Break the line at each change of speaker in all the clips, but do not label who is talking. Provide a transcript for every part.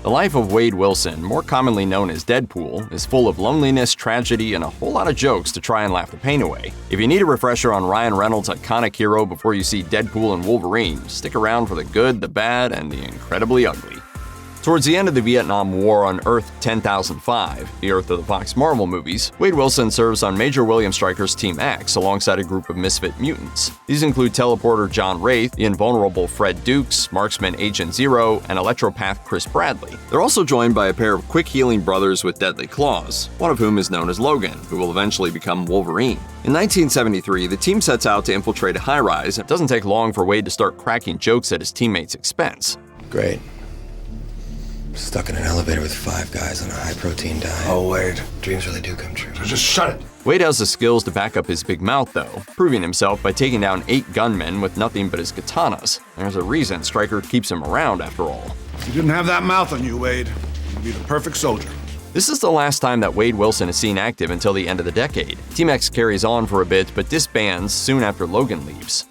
The life of Wade Wilson, more commonly known as Deadpool, is full of loneliness, tragedy, and a whole lot of jokes to try and laugh the pain away. If you need a refresher on Ryan Reynolds' iconic hero before you see Deadpool and Wolverine, stick around for the good, the bad, and the incredibly ugly. Towards the end of the Vietnam War on Earth 10,005, the Earth of the Fox Marvel movies, Wade Wilson serves on Major William Stryker's Team X alongside a group of misfit mutants. These include teleporter John Wraith, the invulnerable Fred Dukes, marksman Agent Zero, and electropath Chris Bradley. They're also joined by a pair of quick-healing brothers with deadly claws, one of whom is known as Logan, who will eventually become Wolverine. In 1973, the team sets out to infiltrate a high-rise, and it doesn't take long for Wade to start cracking jokes at his teammates' expense.
Great. Stuck in an elevator with 5 guys on a high-protein diet.
Oh, Wade.
Dreams really do come true.
So just shut it.
Wade has the skills to back up his big mouth, though, proving himself by taking down 8 gunmen with nothing but his katanas. There's a reason Stryker keeps him around, after all.
If you didn't have that mouth on you, Wade, you'd be the perfect soldier.
This is the last time that Wade Wilson is seen active until the end of the decade. Team X carries on for a bit, but disbands soon after Logan leaves.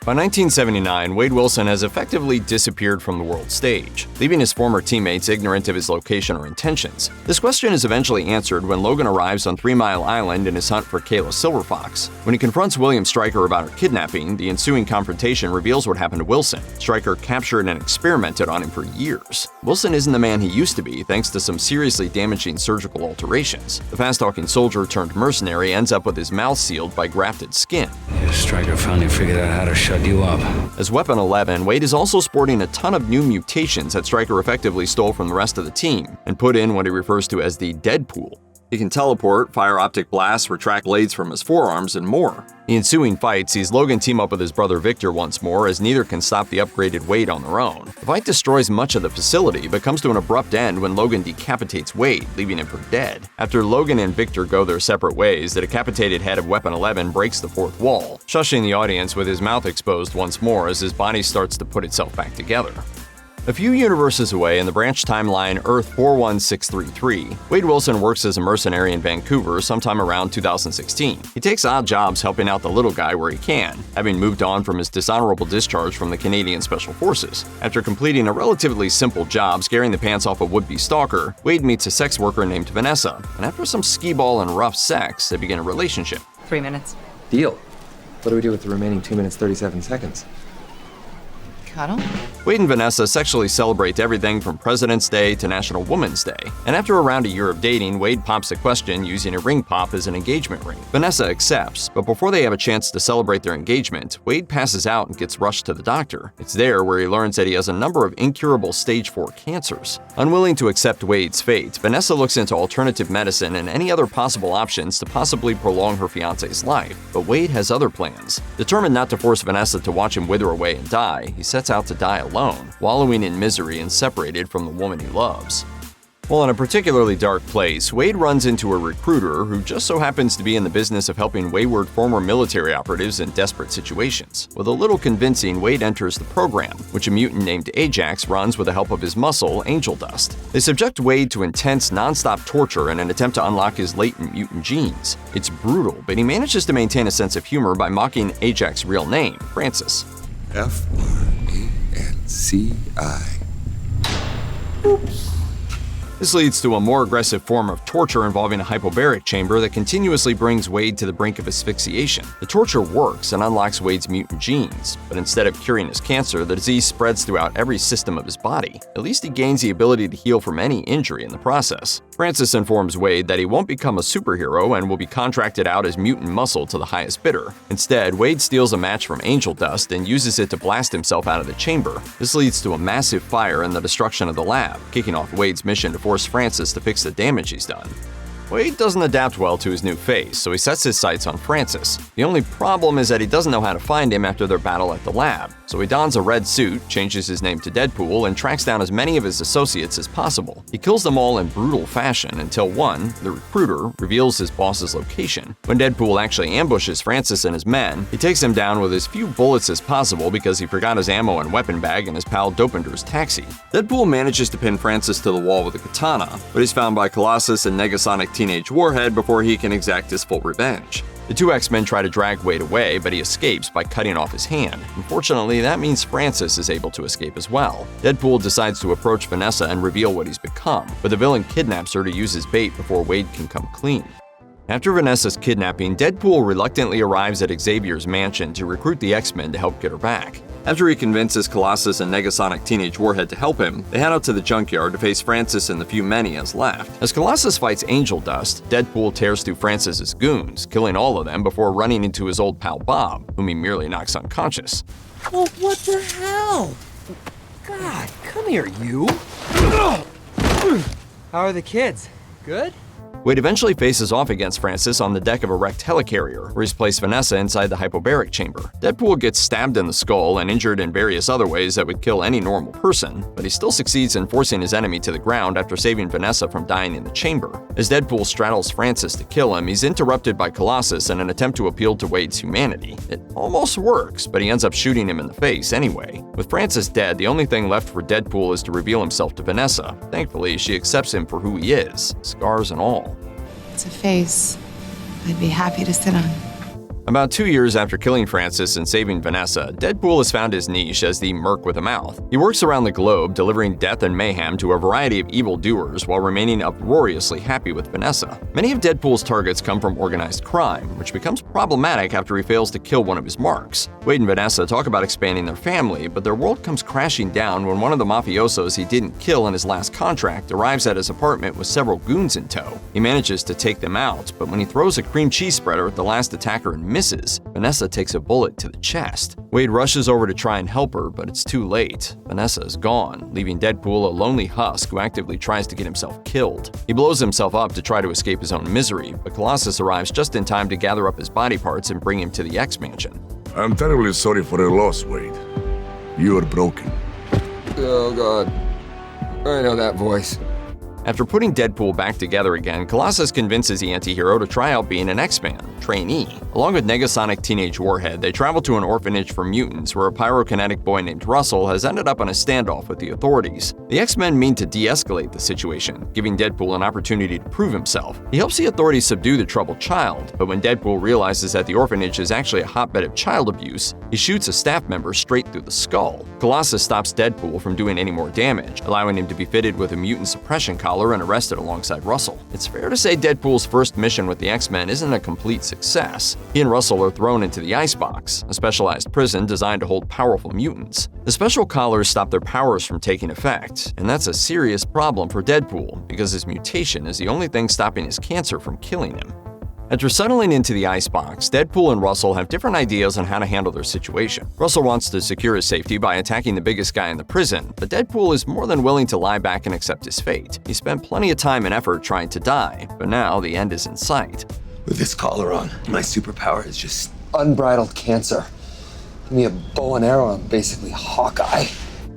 By 1979, Wade Wilson has effectively disappeared from the world stage, leaving his former teammates ignorant of his location or intentions. This question is eventually answered when Logan arrives on 3 Mile Island in his hunt for Kayla Silverfox. When he confronts William Stryker about her kidnapping, the ensuing confrontation reveals what happened to Wilson. Stryker captured and experimented on him for years. Wilson isn't the man he used to be thanks to some seriously damaging surgical alterations. The fast-talking soldier turned mercenary ends up with his mouth sealed by grafted skin.
Yeah, Stryker finally figured out how to shut you up.
As Weapon 11, Wade is also sporting a ton of new mutations that Stryker effectively stole from the rest of the team and put in what he refers to as the Deadpool. He can teleport, fire optic blasts, retract blades from his forearms, and more. The ensuing fight sees Logan team up with his brother Victor once more, as neither can stop the upgraded Wade on their own. The fight destroys much of the facility, but comes to an abrupt end when Logan decapitates Wade, leaving him for dead. After Logan and Victor go their separate ways, the decapitated head of Weapon 11 breaks the fourth wall, shushing the audience with his mouth exposed once more as his body starts to put itself back together. A few universes away in the branch timeline Earth 41633, Wade Wilson works as a mercenary in Vancouver sometime around 2016. He takes odd jobs helping out the little guy where he can, having moved on from his dishonorable discharge from the Canadian Special Forces. After completing a relatively simple job scaring the pants off a would-be stalker, Wade meets a sex worker named Vanessa, and after some skee-ball and rough sex, they begin a relationship.
3 minutes.
Deal. What do we do with the remaining 2 minutes 37 seconds?
Cuddle?
Wade and Vanessa sexually celebrate everything from President's Day to National Women's Day, and after around a year of dating, Wade pops the question using a ring pop as an engagement ring. Vanessa accepts, but before they have a chance to celebrate their engagement, Wade passes out and gets rushed to the doctor. It's there where he learns that he has a number of incurable stage 4 cancers. Unwilling to accept Wade's fate, Vanessa looks into alternative medicine and any other possible options to possibly prolong her fiancé's life, but Wade has other plans. Determined not to force Vanessa to watch him wither away and die, he sets out to die alone, wallowing in misery and separated from the woman he loves. While in a particularly dark place, Wade runs into a recruiter who just so happens to be in the business of helping wayward former military operatives in desperate situations. With a little convincing, Wade enters the program, which a mutant named Ajax runs with the help of his muscle, Angel Dust. They subject Wade to intense, non-stop torture in an attempt to unlock his latent mutant genes. It's brutal, but he manages to maintain a sense of humor by mocking Ajax's real name, Francis.
F-R-A-N-C-I.
Oops. This leads to a more aggressive form of torture involving a hypobaric chamber that continuously brings Wade to the brink of asphyxiation. The torture works and unlocks Wade's mutant genes, but instead of curing his cancer, the disease spreads throughout every system of his body. At least he gains the ability to heal from any injury in the process. Francis informs Wade that he won't become a superhero and will be contracted out as mutant muscle to the highest bidder. Instead, Wade steals a match from Angel Dust and uses it to blast himself out of the chamber. This leads to a massive fire and the destruction of the lab, kicking off Wade's mission to force Francis to fix the damage he's done. Wade doesn't adapt well to his new face, so he sets his sights on Francis. The only problem is that he doesn't know how to find him after their battle at the lab, so he dons a red suit, changes his name to Deadpool, and tracks down as many of his associates as possible. He kills them all in brutal fashion until one, the recruiter, reveals his boss's location. When Deadpool actually ambushes Francis and his men, he takes him down with as few bullets as possible because he forgot his ammo and weapon bag in his pal Dopinder's taxi. Deadpool manages to pin Francis to the wall with a katana, but he's found by Colossus and Negasonic Teenage Warhead before he can exact his full revenge. The two X-Men try to drag Wade away, but he escapes by cutting off his hand. Unfortunately, that means Francis is able to escape as well. Deadpool decides to approach Vanessa and reveal what he's become, but the villain kidnaps her to use his bait before Wade can come clean. After Vanessa's kidnapping, Deadpool reluctantly arrives at Xavier's mansion to recruit the X-Men to help get her back. After he convinces Colossus and Negasonic Teenage Warhead to help him, they head out to the junkyard to face Francis and the few men he has left. As Colossus fights Angel Dust, Deadpool tears through Francis's goons, killing all of them before running into his old pal Bob, whom he merely knocks unconscious.
Oh, what the hell? God, come here, you. How are the kids? Good?
Wade eventually faces off against Francis on the deck of a wrecked helicarrier, where he's placed Vanessa inside the hypobaric chamber. Deadpool gets stabbed in the skull and injured in various other ways that would kill any normal person, but he still succeeds in forcing his enemy to the ground after saving Vanessa from dying in the chamber. As Deadpool straddles Francis to kill him, he's interrupted by Colossus in an attempt to appeal to Wade's humanity. It almost works, but he ends up shooting him in the face anyway. With Francis dead, the only thing left for Deadpool is to reveal himself to Vanessa. Thankfully, she accepts him for who he is, scars and all.
It's a face I'd be happy to sit on.
About 2 years after killing Francis and saving Vanessa, Deadpool has found his niche as the Merc with a Mouth. He works around the globe, delivering death and mayhem to a variety of evildoers while remaining uproariously happy with Vanessa. Many of Deadpool's targets come from organized crime, which becomes problematic after he fails to kill one of his marks. Wade and Vanessa talk about expanding their family, but their world comes crashing down when one of the mafiosos he didn't kill in his last contract arrives at his apartment with several goons in tow. He manages to take them out, but when he throws a cream cheese spreader at the last attacker and misses, Vanessa takes a bullet to the chest. Wade rushes over to try and help her, but it's too late. Vanessa is gone, leaving Deadpool a lonely husk who actively tries to get himself killed. He blows himself up to try to escape his own misery, but Colossus arrives just in time to gather up his body parts and bring him to the X-Mansion.
I'm terribly sorry for your loss, Wade. You are broken.
Oh god. I know that voice.
After putting Deadpool back together again, Colossus convinces the anti-hero to try out being an X-Man trainee. Along with Negasonic Teenage Warhead, they travel to an orphanage for mutants where a pyrokinetic boy named Russell has ended up on a standoff with the authorities. The X-Men mean to de-escalate the situation, giving Deadpool an opportunity to prove himself. He helps the authorities subdue the troubled child, but when Deadpool realizes that the orphanage is actually a hotbed of child abuse, he shoots a staff member straight through the skull. Colossus stops Deadpool from doing any more damage, allowing him to be fitted with a mutant suppression collar and arrested alongside Russell. It's fair to say Deadpool's first mission with the X-Men isn't a complete success. He and Russell are thrown into the Icebox, a specialized prison designed to hold powerful mutants. The special collars stop their powers from taking effect, and that's a serious problem for Deadpool because his mutation is the only thing stopping his cancer from killing him. After settling into the Icebox, Deadpool and Russell have different ideas on how to handle their situation. Russell wants to secure his safety by attacking the biggest guy in the prison, but Deadpool is more than willing to lie back and accept his fate. He spent plenty of time and effort trying to die, but now the end is in sight.
With this collar on, my superpower is just unbridled cancer. Give me a bow and arrow, I'm basically Hawkeye.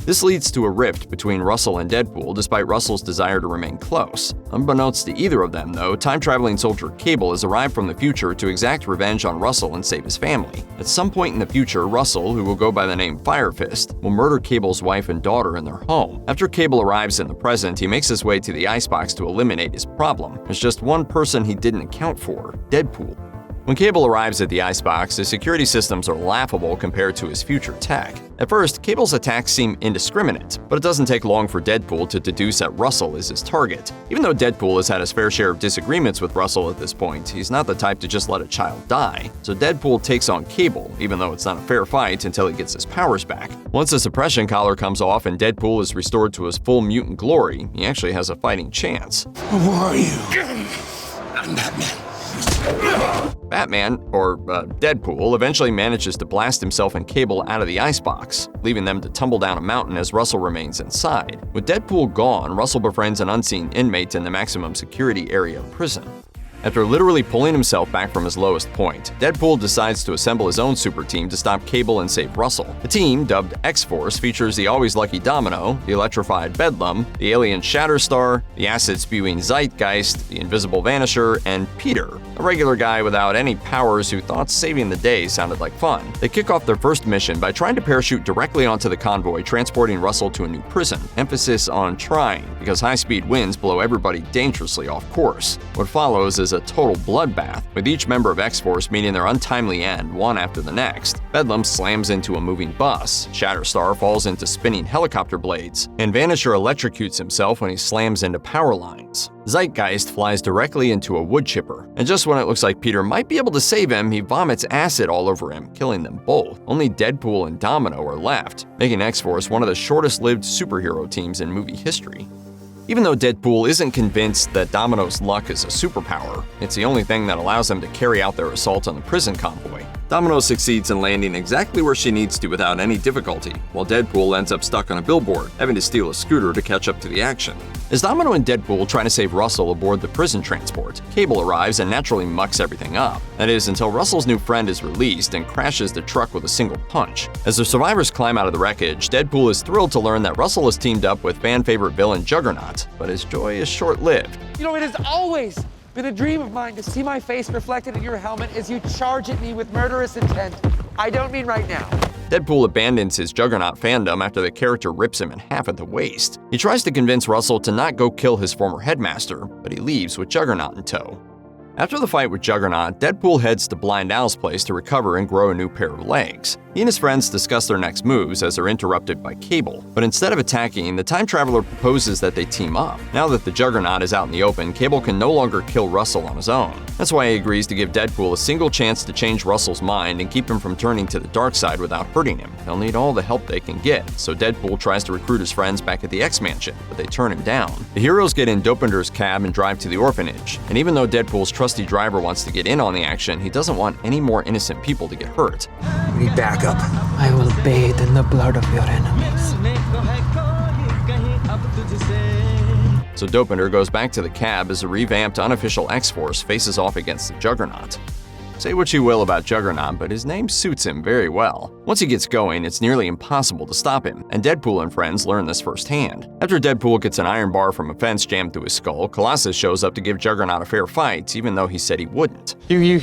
This leads to a rift between Russell and Deadpool despite Russell's desire to remain close. Unbeknownst to either of them, though, time-traveling soldier Cable has arrived from the future to exact revenge on Russell and save his family. At some point in the future, Russell, who will go by the name Fire Fist, will murder Cable's wife and daughter in their home. After Cable arrives in the present, he makes his way to the Icebox to eliminate his problem. There's just one person he didn't account for: Deadpool. When Cable arrives at the Icebox, his security systems are laughable compared to his future tech. At first, Cable's attacks seem indiscriminate, but it doesn't take long for Deadpool to deduce that Russell is his target. Even though Deadpool has had his fair share of disagreements with Russell at this point, he's not the type to just let a child die. So Deadpool takes on Cable, even though it's not a fair fight until he gets his powers back. Once the suppression collar comes off and Deadpool is restored to his full mutant glory, he actually has a fighting chance.
Who are you?
I'm Batman.
Batman, or Deadpool, eventually manages to blast himself and Cable out of the Icebox, leaving them to tumble down a mountain as Russell remains inside. With Deadpool gone, Russell befriends an unseen inmate in the maximum security area of prison. After literally pulling himself back from his lowest point, Deadpool decides to assemble his own super team to stop Cable and save Russell. The team, dubbed X-Force, features the always lucky Domino, the electrified Bedlam, the alien Shatterstar, the acid-spewing Zeitgeist, the invisible Vanisher, and Peter, a regular guy without any powers who thought saving the day sounded like fun. They kick off their first mission by trying to parachute directly onto the convoy transporting Russell to a new prison. Emphasis on trying, because high-speed winds blow everybody dangerously off course. What follows is is a total bloodbath, with each member of X-Force meeting their untimely end one after the next. Bedlam slams into a moving bus, Shatterstar falls into spinning helicopter blades, and Vanisher electrocutes himself when he slams into power lines. Zeitgeist flies directly into a wood chipper, and just when it looks like Peter might be able to save him, he vomits acid all over him, killing them both. Only Deadpool and Domino are left, making X-Force one of the shortest-lived superhero teams in movie history. Even though Deadpool isn't convinced that Domino's luck is a superpower, it's the only thing that allows them to carry out their assault on the prison convoy. Domino succeeds in landing exactly where she needs to without any difficulty, while Deadpool ends up stuck on a billboard, having to steal a scooter to catch up to the action. As Domino and Deadpool try to save Russell aboard the prison transport, Cable arrives and naturally mucks everything up. That is, until Russell's new friend is released and crashes the truck with a single punch. As the survivors climb out of the wreckage, Deadpool is thrilled to learn that Russell has teamed up with fan-favorite villain Juggernaut, but his joy is short-lived.
You know, it has always been a dream of mine to see my face reflected in your helmet as you charge at me with murderous intent. I don't mean right now.
Deadpool abandons his Juggernaut fandom after the character rips him in half at the waist. He tries to convince Russell to not go kill his former headmaster, but he leaves with Juggernaut in tow. After the fight with Juggernaut, Deadpool heads to Blind Al's place to recover and grow a new pair of legs. He and his friends discuss their next moves as they're interrupted by Cable, but instead of attacking, the time traveler proposes that they team up. Now that the Juggernaut is out in the open, Cable can no longer kill Russell on his own. That's why he agrees to give Deadpool a single chance to change Russell's mind and keep him from turning to the dark side without hurting him. They'll need all the help they can get, so Deadpool tries to recruit his friends back at the X-Mansion, but they turn him down. The heroes get in Dopinder's cab and drive to the orphanage, and even though Deadpool's trusty driver wants to get in on the action, he doesn't want any more innocent people to get hurt.
We need backup.
I will bathe in the blood of your enemies.
So Dopinder goes back to the cab as a revamped unofficial X-Force faces off against the Juggernaut. Say what you will about Juggernaut, but his name suits him very well. Once he gets going, it's nearly impossible to stop him, and Deadpool and friends learn this firsthand. After Deadpool gets an iron bar from a fence jammed through his skull, Colossus shows up to give Juggernaut a fair fight, even though he said he wouldn't.
You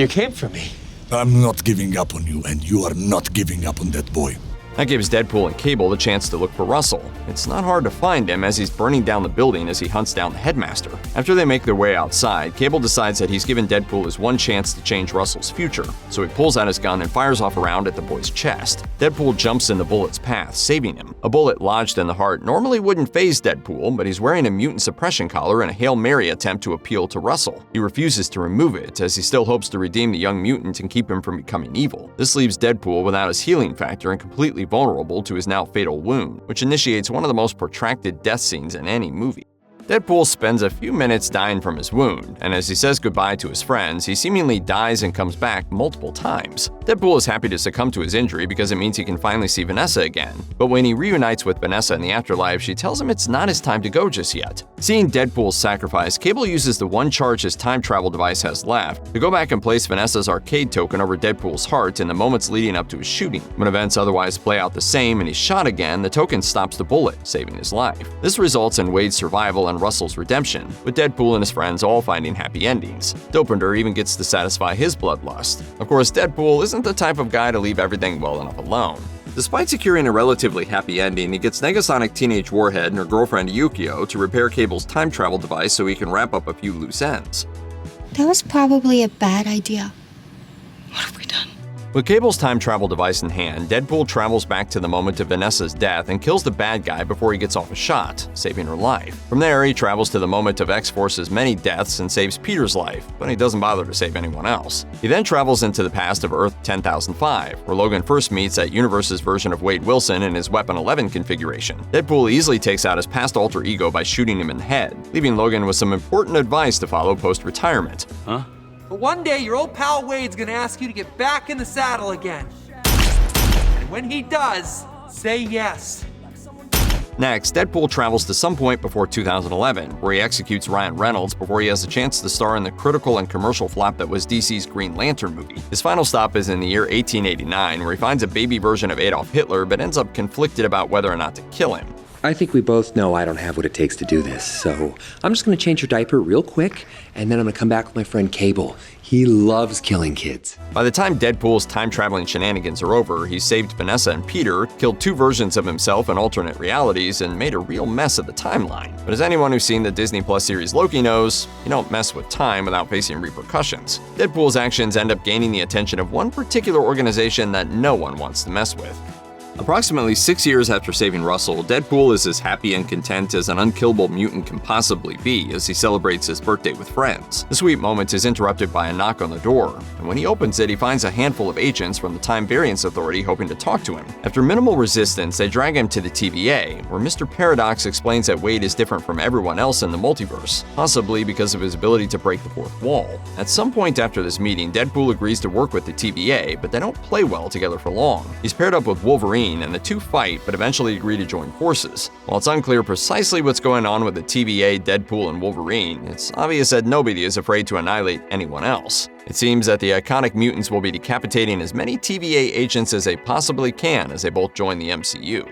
came for me.
I'm not giving up on you, and you are not giving up on that boy.
That gives Deadpool and Cable the chance to look for Russell. It's not hard to find him as he's burning down the building as he hunts down the headmaster. After they make their way outside, Cable decides that he's given Deadpool his one chance to change Russell's future, so he pulls out his gun and fires off a round at the boy's chest. Deadpool jumps in the bullet's path, saving him. A bullet lodged in the heart normally wouldn't faze Deadpool, but he's wearing a mutant suppression collar in a Hail Mary attempt to appeal to Russell. He refuses to remove it, as he still hopes to redeem the young mutant and keep him from becoming evil. This leaves Deadpool without his healing factor and completely vulnerable to his now fatal wound, which initiates one of the most protracted death scenes in any movie. Deadpool spends a few minutes dying from his wound, and as he says goodbye to his friends, he seemingly dies and comes back multiple times. Deadpool is happy to succumb to his injury because it means he can finally see Vanessa again, but when he reunites with Vanessa in the afterlife, she tells him it's not his time to go just yet. Seeing Deadpool's sacrifice, Cable uses the one charge his time travel device has left to go back and place Vanessa's arcade token over Deadpool's heart in the moments leading up to his shooting. When events otherwise play out the same and he's shot again, the token stops the bullet, saving his life. This results in Wade's survival and Russell's redemption, with Deadpool and his friends all finding happy endings. Dopinder even gets to satisfy his bloodlust. Of course, Deadpool isn't the type of guy to leave everything well enough alone. Despite securing a relatively happy ending, he gets Negasonic Teenage Warhead and her girlfriend Yukio to repair Cable's time travel device so he can wrap up a few loose ends.
That was probably a bad idea. What have we done?
With Cable's time travel device in hand, Deadpool travels back to the moment of Vanessa's death and kills the bad guy before he gets off a shot, saving her life. From there, he travels to the moment of X-Force's many deaths and saves Peter's life, but he doesn't bother to save anyone else. He then travels into the past of Earth 10,005, where Logan first meets that universe's version of Wade Wilson in his Weapon 11 configuration. Deadpool easily takes out his past alter ego by shooting him in the head, leaving Logan with some important advice to follow post-retirement.
But one day, your old pal Wade's gonna ask you to get back in the saddle again. And when he does, say yes.
Next, Deadpool travels to some point before 2011, where he executes Ryan Reynolds before he has a chance to star in the critical and commercial flop that was DC's Green Lantern movie. His final stop is in the year 1889, where he finds a baby version of Adolf Hitler but ends up conflicted about whether or not to kill him.
I think we both know I don't have what it takes to do this, so I'm just gonna change your diaper real quick, and then I'm gonna come back with my friend Cable. He loves killing kids.
By the time Deadpool's time-traveling shenanigans are over, he's saved Vanessa and Peter, killed 2 versions of himself in alternate realities, and made a real mess of the timeline. But as anyone who's seen the Disney Plus series Loki knows, you don't mess with time without facing repercussions. Deadpool's actions end up gaining the attention of one particular organization that no one wants to mess with. Approximately 6 years after saving Russell, Deadpool is as happy and content as an unkillable mutant can possibly be as he celebrates his birthday with friends. The sweet moment is interrupted by a knock on the door, and when he opens it, he finds a handful of agents from the Time Variance Authority hoping to talk to him. After minimal resistance, they drag him to the TVA, where Mr. Paradox explains that Wade is different from everyone else in the multiverse, possibly because of his ability to break the fourth wall. At some point after this meeting, Deadpool agrees to work with the TVA, but they don't play well together for long. He's paired up with Wolverine, and the two fight, but eventually agree to join forces. While it's unclear precisely what's going on with the TVA, Deadpool, and Wolverine, it's obvious that nobody is afraid to annihilate anyone else. It seems that the iconic mutants will be decapitating as many TVA agents as they possibly can as they both join the MCU.